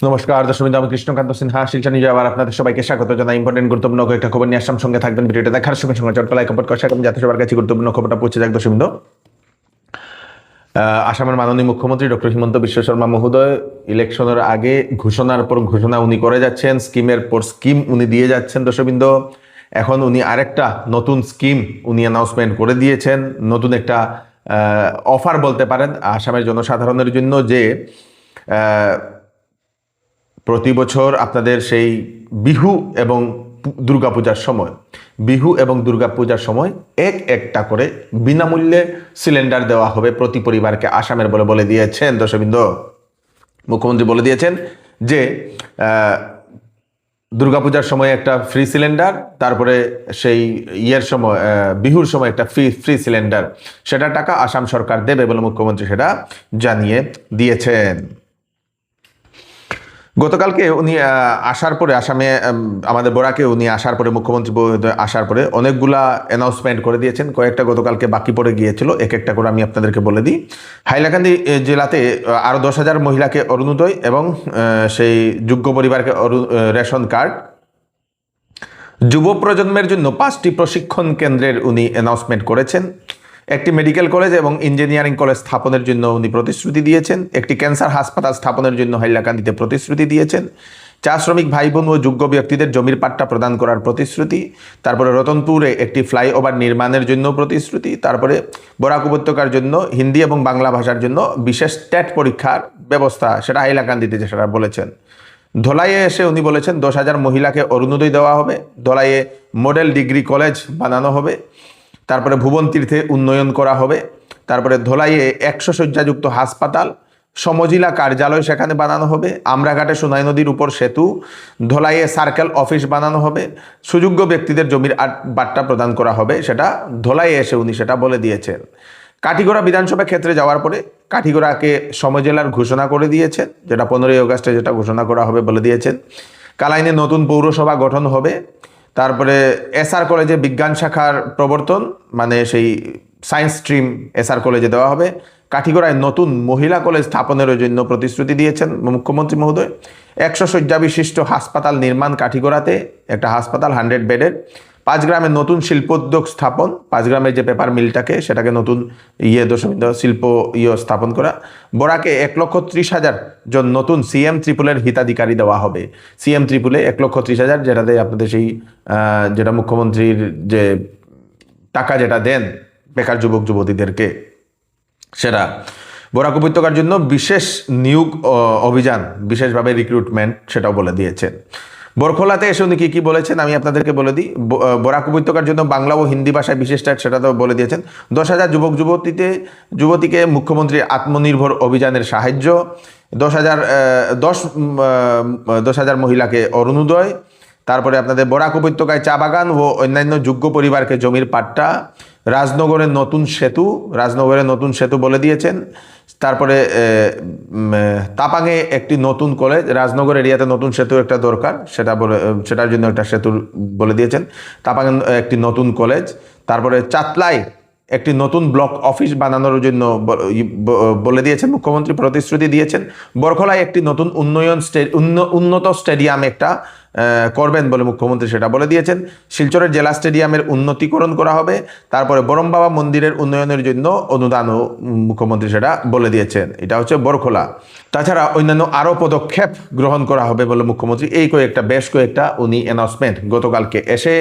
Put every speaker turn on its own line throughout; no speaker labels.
নমস্কার দর্শক, আমি কৃষ্ণকান্ত সিনহা শিলচর নিয়ে আবার আপনাদের সবাইকে স্বাগত জানাই। ইম্পর্টেন্ট গুরুত্বপূর্ণ কয়েকটা খবর নিয়ে আসলাম, সঙ্গে থাকবেন। ভিডিওটা দেখার সঙ্গে সঙ্গে চটকলাই কমেন্ট করা এবং যাতে সবার কাছে গুরুত্বপূর্ণ খবরটা পৌঁছে যাক। দর্শক, আসামের মাননীয় মুখ্যমন্ত্রী ডক্টর হিমন্ত বিশ্ব শর্মা মহোদয় ইলেকশনের আগে ঘোষণার পর ঘোষণা উনি করে যাচ্ছেন, স্কিমের পর স্কিম উনি দিয়ে যাচ্ছেন। দর্শকবৃন্দ, এখন উনি আরেকটা নতুন স্কিম উনি অ্যানাউন্সমেন্ট করে দিয়েছেন, নতুন একটা অফার বলতে পারেন আসামের জনসাধারণের জন্য, যে প্রতি বছর আপনাদের সেই বিহু এবং দুর্গাপূজার সময় একটা করে বিনামূল্যে সিলিন্ডার দেওয়া হবে প্রতি পরিবারকে আসামের বলে দিয়েছেন। দর্শকবৃন্দ, মুখ্যমন্ত্রী বলে দিয়েছেন যে দুর্গাপূজার সময় একটা ফ্রি সিলিন্ডার, তারপরে সেই সময় বিহুর সময় একটা ফ্রি সিলিন্ডার, সেটা টাকা আসাম সরকার দেবে বলে মুখ্যমন্ত্রী সেটা জানিয়ে দিয়েছেন। গতকালকে উনি আসার পরে আসামে আমাদের বরাকে উনি আসার পরে মুখ্যমন্ত্রী আসার পরে অনেকগুলা অ্যানাউন্সমেন্ট করে দিয়েছেন। কয়েকটা গতকালকে বাকি পড়ে গিয়েছিল, এক একটা করে আমি আপনাদেরকে বলে দিই। হাইলাকান্দি জেলাতে আরও 10,000 মহিলাকে অরুণোদয় এবং সেই যোগ্য পরিবারকে রেশন কার্ড, যুব প্রজন্মের জন্য 5টি প্রশিক্ষণ কেন্দ্রের উনি অ্যানাউন্সমেন্ট করেছেন। একটি মেডিকেল কলেজ এবং ইঞ্জিনিয়ারিং কলেজ স্থাপনের জন্য উনি প্রতিশ্রুতি দিয়েছেন। একটি ক্যান্সার হাসপাতাল স্থাপনের জন্য হাইলাকান্দিতে প্রতিশ্রুতি দিয়েছেন। চা শ্রমিক ভাই বোন ও যোগ্য ব্যক্তিদের জমির পাট্টা প্রদান করার প্রতিশ্রুতি। তারপরে রতনপুরে একটি ফ্লাইওভার নির্মাণের জন্য প্রতিশ্রুতি। তারপরে বরাক উপত্যকার জন্য হিন্দি এবং বাংলা ভাষার জন্য বিশেষ টেট পরীক্ষার ব্যবস্থা, সেটা হাইলাকান্দিতে সেটা বলেছেন। ধলাইয়ে এসে উনি বলেছেন 10,000 মহিলাকে অরুণোদয় দেওয়া হবে। ধলাইয়ে মডেল ডিগ্রি কলেজ বানানো হবে। তারপরে ভুবন তীর্থে উন্নয়ন করা হবে। তারপরে ধলাইয়ে 100 শয্যাযুক্ত হাসপাতাল, সমজিলা কার্যালয় সেখানে বানানো হবে। আমরাঘাটে সোনাই নদীর উপর সেতু, ধলাইয়ে সার্কেল অফিস বানানো হবে। সুযোগ্য ব্যক্তিদের জমির বাট্টা প্রদান করা হবে, সেটা ধলাইয়ে এসে উনি সেটা বলে দিয়েছেন। কাঠিগড়া বিধানসভা ক্ষেত্রে যাওয়ার পরে কাঠিগড়াকে সমজেলার ঘোষণা করে দিয়েছেন, যেটা 15ই আগস্টে যেটা ঘোষণা করা হবে বলে দিয়েছেন। কালাইনে নতুন পৌরসভা গঠন হবে। তারপরে এসআর কলেজে বিজ্ঞান শাখার প্রবর্তন, মানে সেই সায়েন্স স্ট্রিম এসআর কলেজে দেওয়া হবে। কাঠিগড়ায় নতুন মহিলা কলেজ স্থাপনের জন্য প্রতিশ্রুতি দিয়েছেন মুখ্যমন্ত্রী মহোদয়। 100 শয্যা বিশিষ্ট হাসপাতাল নির্মাণ কাঠিগড়াতে, একটা হাসপাতাল 100 বেডের। 5 গ্রামে নতুন শিল্পোদ্যোগ স্থাপন, 5 গ্রামের যে পেপার মিলটাকে সেটাকে নতুন শিল্প স্থাপন করা। বরাকে 1,30,000 জন নতুন সিএম ত্রিপুলের হিতাধিকারী দেওয়া হবে। সিএম ত্রিপুলে 1,30,000, যেটাতে আপনাদের সেই যেটা মুখ্যমন্ত্রীর যে টাকা যেটা দেন বেকার যুবক যুবতীদেরকে, সেটা বরাক উপত্যকার জন্য বিশেষ নিয়োগ অভিযান, বিশেষভাবে রিক্রুটমেন্ট, সেটাও বলে দিয়েছেন। বরখোলাতে এসে উনি কি বলেছেন আমি আপনাদেরকে বলে দিই। বরাক উপত্যকার জন্য বাংলা ও হিন্দি ভাষায় বিশেষ ট্যাগ, সেটা তো বলে দিয়েছেন। 10,000 যুবক যুবতীকে মুখ্যমন্ত্রীর আত্মনির্ভর অভিযানের সাহায্য। 10,000 মহিলাকে অরুণোদয়। তারপরে আপনাদের বরাক উপত্যকায় চা বাগান ও অন্যান্য যোগ্য পরিবারকে জমির পাট্টা। রাজনগরের নতুন সেতু বলে দিয়েছেন। তারপরে তাপাঙে একটি নতুন কলেজ, রাজনগর এরিয়াতে নতুন সেতু একটা দরকার, সেটার জন্য একটা সেতু বলে দিয়েছেন। তাপাঙে একটি নতুন কলেজ। তারপরে চাতলায় একটি নতুন ব্লক অফিস বানানোর জন্য বলে দিয়েছেন মুখ্যমন্ত্রী, প্রতিশ্রুতি দিয়েছেন। বরখলায় একটি নতুন উন্নত স্টেডিয়াম একটা করবেন বলে মুখ্যমন্ত্রী সেটা বলে দিয়েছেন। শিলচরের জেলা স্টেডিয়ামের উন্নতিকরণ করা হবে। তারপরে বরম বাবা মন্দিরের উন্নয়নের জন্য অনুদানও মুখ্যমন্ত্রী সেটা বলে দিয়েছেন। এটা হচ্ছে বরখোলা। তাছাড়া অন্যান্য আরও পদক্ষেপ গ্রহণ করা হবে বলে মুখ্যমন্ত্রী বেশ কয়েকটা উনি অ্যানাউন্সমেন্ট গতকালকে এসে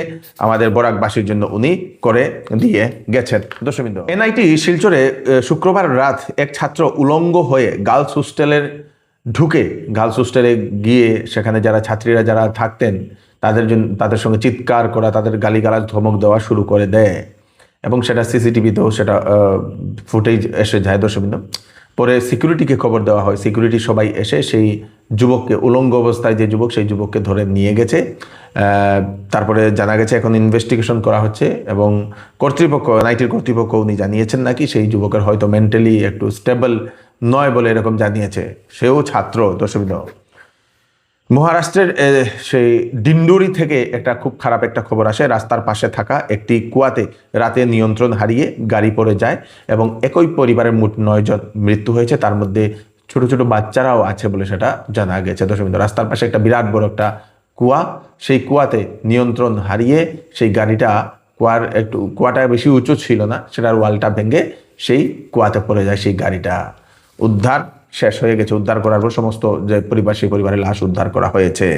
আমাদের বরাকবাসীর জন্য উনি করে দিয়ে গেছেন। দর্শকবৃন্দ, এনআইটি শিলচরে শুক্রবার রাত এক ছাত্র উলঙ্গ হয়ে গার্লস হোস্টেলে গিয়ে সেখানে যারা ছাত্রীরা যারা থাকতেন তাদের সঙ্গে চিৎকার করা, তাদের গালিগালাজ ধমক দেওয়া শুরু করে দেয় এবং সেটা সিসিটিভিতেও সেটা ফুটেজ এসে যায়। দর্শকবৃন্দ, পরে সিকিউরিটিকে খবর দেওয়া হয়। সিকিউরিটি সবাই এসে সেই যুবককে, উলঙ্গ অবস্থায় যে যুবক, সেই যুবককে ধরে নিয়ে গেছে। তারপরে জানা গেছে এখন ইনভেস্টিগেশন করা হচ্ছে এবং এনআইটির কর্তৃপক্ষ উনি জানিয়েছেন নাকি সেই যুবকের হয়তো মেন্টালি একটু স্টেবল নয় বলে এরকম জানিয়েছে। সেও ছাত্র। দর্শকবৃন্দ, মহারাষ্ট্রের সেই ডিন্ডোরি থেকে একটা খুব খারাপ একটা খবর আসে। রাস্তার পাশে থাকা একটি কুয়াতে রাতে নিয়ন্ত্রণ হারিয়ে গাড়ি পড়ে যায় এবং একই পরিবারের মোট 9 জন মৃত্যু হয়েছে। তার মধ্যে ছোট ছোট বাচ্চারাও আছে বলে সেটা জানা গেছে। দর্শক বিন্দু, রাস্তার পাশে একটা বিরাট বড় একটা কুয়া, সেই কুয়াতে নিয়ন্ত্রণ হারিয়ে সেই গাড়িটা কুয়াটা বেশি উঁচু ছিল না, সেটার ওয়ালটা ভেঙে সেই কুয়াতে পড়ে যায়। সেই গাড়িটা উদ্ধার শেষ হয়ে গেছে। উদ্ধার করার পর সমস্ত যে সেই পরিবারের লাশ উদ্ধার করা হয়েছে।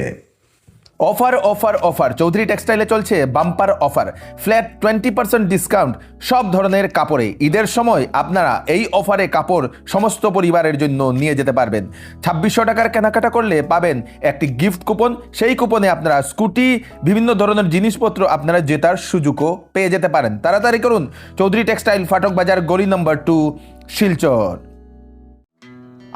অফার অফার অফার চৌধুরী টেক্সটাইলে চলছে বাম্পার অফার, ফ্ল্যাট 20% ডিসকাউন্ট সব ধরনের কাপড়ে। ঈদের সময় আপনারা এই অফারে কাপড় সমস্ত পরিবারের জন্য নিয়ে যেতে পারবেন। 2600 টাকার কেনাকাটা করলে পাবেন একটি গিফট কুপন, সেই কুপনে আপনারা স্কুটি, বিভিন্ন ধরনের জিনিসপত্র আপনারা জেতার সুযোগও পেয়ে যেতে পারেন। তাড়াতাড়ি করুন, চৌধুরী টেক্সটাইল, ফাটক বাজার, গলি নম্বর 2, শিলচর।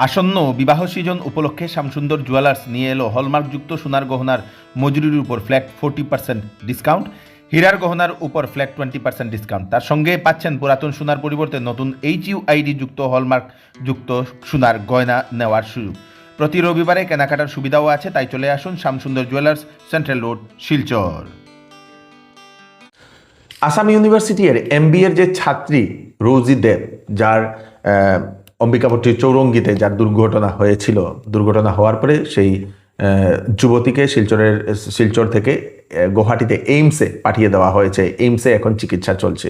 আসন্ন বিবাহ সিজন উপলক্ষে শ্যামসুন্দর জুয়েলার্স নিয়ে এলো হলমার্কযুক্ত সোনার গহনার মজুরির উপর ফ্ল্যাট 40% ডিসকাউন্ট, হীরার গহনার উপর ফ্ল্যাট 20% ডিসকাউন্ট। তার সঙ্গে পাচ্ছেন পুরাতন সোনার পরিবর্তে নতুন HUID যুক্ত হলমার্ক যুক্ত সোনার গয়না নেওয়ার সুযোগ। প্রতি রবিবারে কেনাকাটার সুবিধাও আছে, তাই চলে আসুন Shyamsundar jewellers, central road, Silchar.
Assam ইউনিভার্সিটির MBA যে ছাত্রী রোজি দেব, যার অম্বিকাপট্টির চৌরঙ্গিতে যার দুর্ঘটনা হয়েছিল, দুর্ঘটনা হওয়ার পরে সেই যুবতীকে শিলচর থেকে গুয়াহাটিতে এইমসে পাঠিয়ে দেওয়া হয়েছে। এইমসে এখন চিকিৎসা চলছে।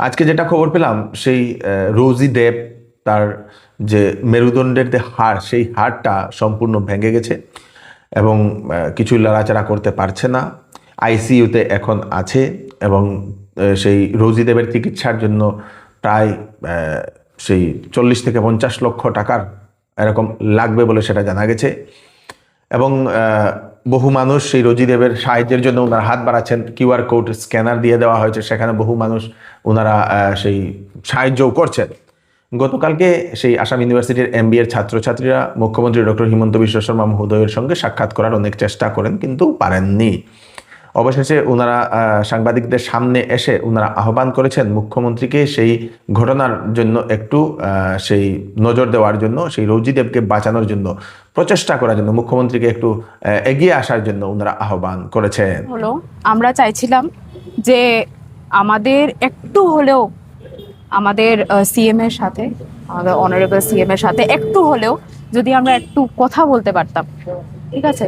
আজকে যেটা খবর পেলাম, সেই রোজি দেব, তার যে মেরুদণ্ডের যে হাড়, সেই হাড়টা সম্পূর্ণ ভেঙে গেছে এবং কিছু লড়াচড়া করতে পারছে না, ICUতে এখন আছে এবং সেই রোজি দেবের চিকিৎসার জন্য প্রায় সেই 40 থেকে 50 লক্ষ টাকার এরকম লাগবে বলে সেটা জানা গেছে। এবং বহু মানুষ সেই রোজি দেবের সাহায্যের জন্য ওনারা হাত বাড়াচ্ছেন। QR কোড স্ক্যানার দিয়ে দেওয়া হয়েছে, সেখানে বহু মানুষ ওনারা সেই সাহায্যও করছেন। গতকালকে সেই আসাম ইউনিভার্সিটির MBA ছাত্রছাত্রীরা মুখ্যমন্ত্রী ডক্টর হিমন্ত বিশ্ব শর্মা মহোদয়ের সঙ্গে সাক্ষাৎ করার অনেক চেষ্টা করেন, কিন্তু পারেননি। অবশেষে ওনারা সাংবাদিকদের সামনে এসে ওনারা আহ্বান করেছেন মুখ্যমন্ত্রীকে সেই ঘটনার জন্য একটু সেই নজর দেওয়ার জন্য, সেই রোজি দেবকে বাঁচানোর জন্য প্রচেষ্টা করার জন্য, মুখ্যমন্ত্রীকে একটু এগিয়ে আসার জন্য ওনারা আহ্বান করেছেন।
হলো আমরা চাইছিলাম যে আমাদের একটু হলেও আমাদের CM এর সাথে, আমাদের অনারেবল CM এর সাথে একটু হলেও যদি আমরা একটু কথা বলতে পারতাম, ঠিক আছে?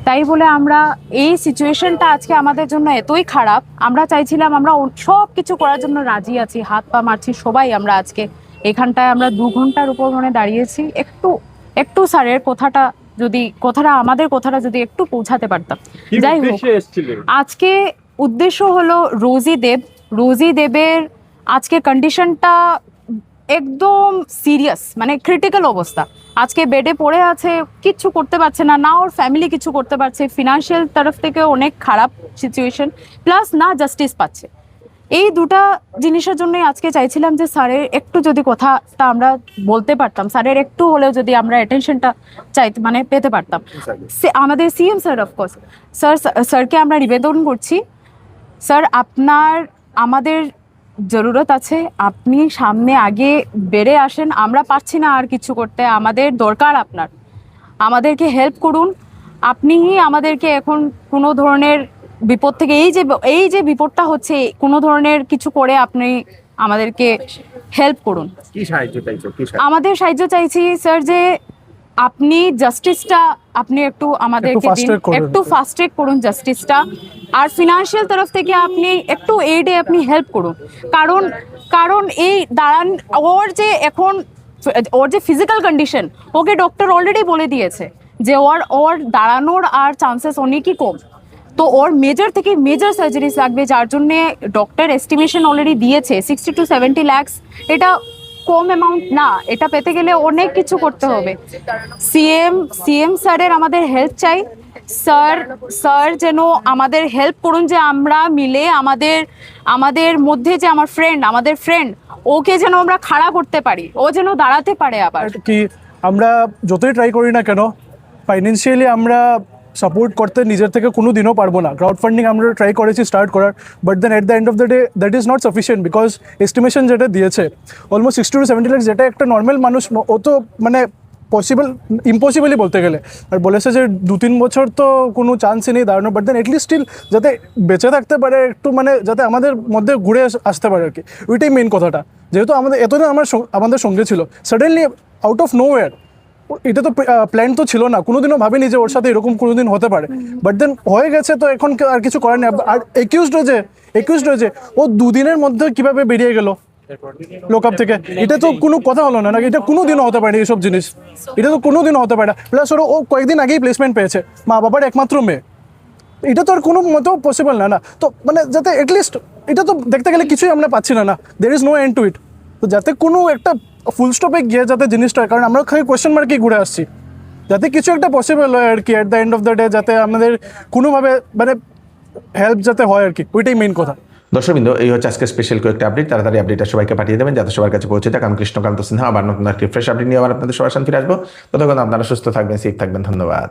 তাই বলে আমরা এই সিচুয়েশনটা আজকে আমাদের জন্য এতই খারাপ, আমরা চাইছিলাম, আমরা সব কিছু করার জন্য রাজি আছি, হাত পা মারছি সবাই। আমরা আজকে এখানটায় আমরা 2 ঘন্টার উপর দাঁড়িয়েছি। একটু স্যারের আমাদের কথাটা যদি একটু পৌঁছাতে পারতাম। যাই হোক, আজকে উদ্দেশ্য হলো রোজি দেবের আজকে কন্ডিশনটা একদম সিরিয়াস, মানে ক্রিটিক্যাল অবস্থা। আজকে বেডে পড়ে আছে, কিচ্ছু করতে পারছে না, না ওর ফ্যামিলি কিছু করতে পারছে, ফিনান্সিয়াল তরফ থেকে অনেক খারাপ সিচুয়েশন, প্লাস না জাস্টিস পাচ্ছে। এই দুটা জিনিসের জন্যই আজকে চাইছিলাম যে স্যারের একটু যদি কথাটা আমরা বলতে পারতাম, স্যারের একটু হলেও যদি আমরা অ্যাটেনশনটা পেতে পারতাম। আমাদের CM স্যার, অফকোর্স স্যারকে আমরা নিবেদন করছি, স্যার আমাদের জরুরত আছে, আপনি সামনে আগে বেড়ে আসেন। আমরা পারছি না আর কিছু করতে, আমাদের দরকার আপনার, আমাদেরকে হেল্প করুন। আপনিই আমাদেরকে এখন কোনো ধরনের বিপদ থেকে, এই যে বিপদটা হচ্ছে, কোনো ধরনের কিছু করে আপনি আমাদেরকে হেল্প করুন।
কি সাহায্য চাইছো?
আমাদের সাহায্য চাইছি স্যার যে আপনি জাস্টিসটা আপনি একটু আমাদেরকে দিন, একটু ফাস্ট ট্র্যাক করুন জাস্টিসটা। আর ফিনান্সিয়াল তরফ থেকে আপনি একটু এইডে আপনি হেল্প করুন, কারণ এই ওর যে ফিজিক্যাল কন্ডিশন, ওকে ডক্টর অলরেডি বলে দিয়েছে যে ওর দাঁড়ানোর আর চান্সেস অনেকই কম। তো ওর মেজর থেকে মেজর সার্জারিজ লাগবে, যার জন্যে ডক্টর এস্টিমেশন অলরেডি দিয়েছে 60 to 70 lakhs। এটা কম অ্যামাউন্ট না, এটা পেতে গেলে অনেক কিছু করতে হবে। সিএম স্যারের আমাদের হেল্প চাই। স্যার যেন আমাদের হেল্প করুন, যে আমরা মিলে আমাদের মধ্যে যে আমাদের ফ্রেন্ড ওকে যেন আমরা খাড়া করতে পারি, ও যেন দাঁড়াতে পারে। আবার
কি আমরা যতই ট্রাই করি না কেন, ফাইন্যান্সিয়ালি আমরা সাপোর্ট করতে নিজের থেকে কোনো দিনও পারবো না। ক্রাউড ফান্ডিং আমরা ট্রাই করেছি স্টার্ট করার, but then at the end of the day that is not sufficient, because estimation যেটা দিয়েছে অলমোস্ট 60 to 70 lakhs, যেটা একটা নর্মাল মানুষ ও তো ইম্পসিবলই বলতে গেলে। আর বলেছে যে 2-3 বছর তো কোনো চান্সই নেই দাঁড়ানো, বাট দেন এটলিস্ট স্টিল যাতে বেঁচে থাকতে পারে, একটু যাতে আমাদের মধ্যে ঘুরে আসতে পারে আর কি, ওইটাই মেন কথাটা। যেহেতু আমাদের এতদিন আমাদের সঙ্গে ছিল, সাডেনলি আউট অফ নোওয়্যার এটা তো প্ল্যান তো ছিল না, কোনোদিনও ভাবিনি যে ওর সাথে এরকম কোনোদিন হতে পারে, বাট দেন হয়ে গেছে, তো এখন আর কিছু করার নেই। আর একিউজড হয়েছে, ও দুদিনের মধ্যে কিভাবে বেরিয়ে গেল লোকআপ থেকে, এটা তো কোনো কথা হলো না, নাকি এটা কোনোদিনও হতে পারে এইসব জিনিস, এটা তো কোনোদিনও হতে পারে না। প্লাস ও কয়েকদিন আগেই প্লেসমেন্ট পেয়েছে, মা বাবার একমাত্র মেয়ে, এটা তো আর কোনো মতো পসিবল না। তো মানে যাতে অ্যাটলিস্ট, এটা তো দেখতে গেলে কিছুই আমরা পাচ্ছি না, there is no end to it. তো যাতে কোনো একটা ফুল স্টপে গিয়ে যাতে জিনিসটা, কারণ আমরা খালি কোয়েশ্চেন মার্কেই ঘুরে আসছি, যাতে কিছু একটা পসিবল হয় আর কি at the end of the day, যাতে আমাদের কোনোভাবে মানে হেল্প যাতে হয় আর কি, ওইটাই মেইন কথা।
দর্শকবৃন্দ, এই হচ্ছে আজকে স্পেশাল কয়েকটা আপডেট, তাড়াতাড়ি আপডেটটা সবাইকে পাঠিয়ে দেবেন যাতে সবার কাছে পৌঁছে যায়। আমি কৃষ্ণকান্ত সিনহা আবার নতুন একটি ফ্রেশ আপডেট নিয়ে আবার আপনাদের সবার সামনে ফিরে আসবো। ততক্ষণ আপনারা সুস্থ থাকবেন, সেফ থাকবেন, ধন্যবাদ।